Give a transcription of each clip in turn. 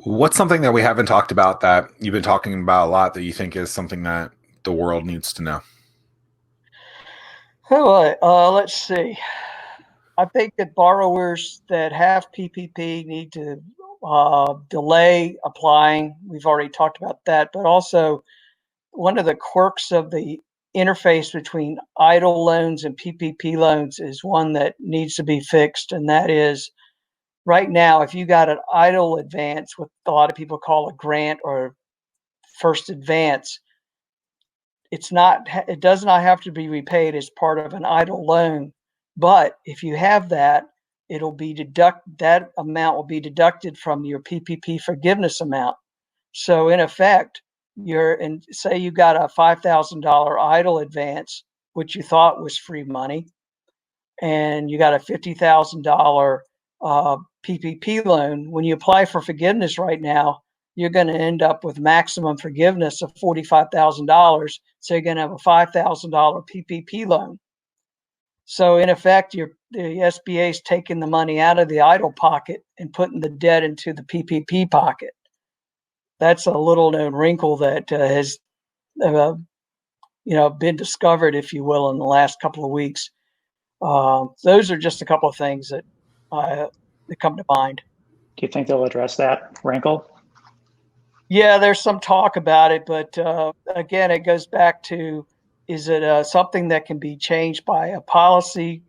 What's something that we haven't talked about that you've been talking about a lot that you think is something that the world needs to know? Let's see. I think that borrowers that have PPP need to delay applying. We've already talked about that, but also one of the quirks of the interface between EIDL loans and PPP loans is one that needs to be fixed, and that is right now, if you got an EIDL advance, what a lot of people call a grant or first advance, it does not have to be repaid as part of an EIDL loan. But if you have that, that amount will be deducted from your PPP forgiveness amount. So in effect, say you got a $5,000 EIDL advance, which you thought was free money, and you got a $50,000 PPP loan. When you apply for forgiveness right now, you're going to end up with maximum forgiveness of $45,000. So you're going to have a $5,000 PPP loan. So in effect, the SBA is taking the money out of the EIDL pocket and putting the debt into the PPP pocket. That's a little known wrinkle that has been discovered, if you will, in the last couple of weeks. Those are just a couple of things that come to mind. Do you think they'll address that wrinkle? Yeah, there's some talk about it, but again, it goes back to, is it something that can be changed by a policy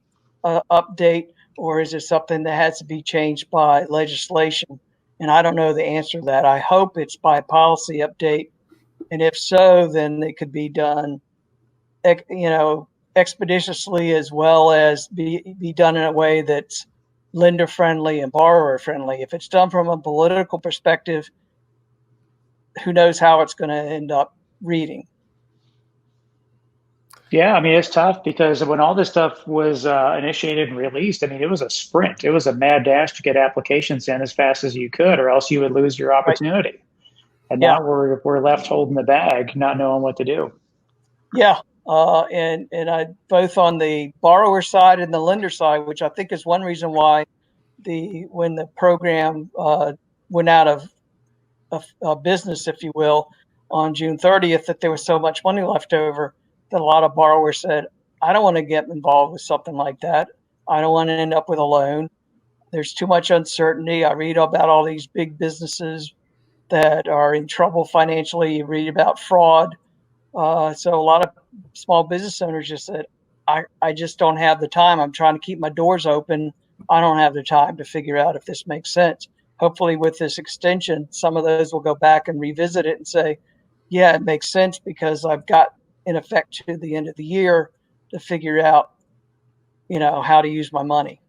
update, or is it something that has to be changed by legislation? And I don't know the answer to that. I hope it's by policy update, and if so, then it could be done, expeditiously, as well as be done in a way that's lender friendly and borrower friendly. If it's done from a political perspective, who knows how it's going to end up reading. Yeah, I mean, it's tough because when all this stuff was initiated and released, I mean, it was a sprint. It was a mad dash to get applications in as fast as you could, or else you would lose your opportunity. Right. And now we're left holding the bag, not knowing what to do. Yeah, and I both on the borrower side and the lender side, which I think is one reason why when the program went out of business, if you will, on June 30th, that there was so much money left over that a lot of borrowers said, I don't want to get involved with something like that. I don't want to end up with a loan. There's too much uncertainty. I read about all these big businesses that are in trouble financially. You read about fraud. So a lot of small business owners just said, I just don't have the time. I'm trying to keep my doors open. I don't have the time to figure out if this makes sense. Hopefully with this extension, some of those will go back and revisit it and say, yeah, it makes sense because I've got, in effect, to the end of the year to figure out, how to use my money.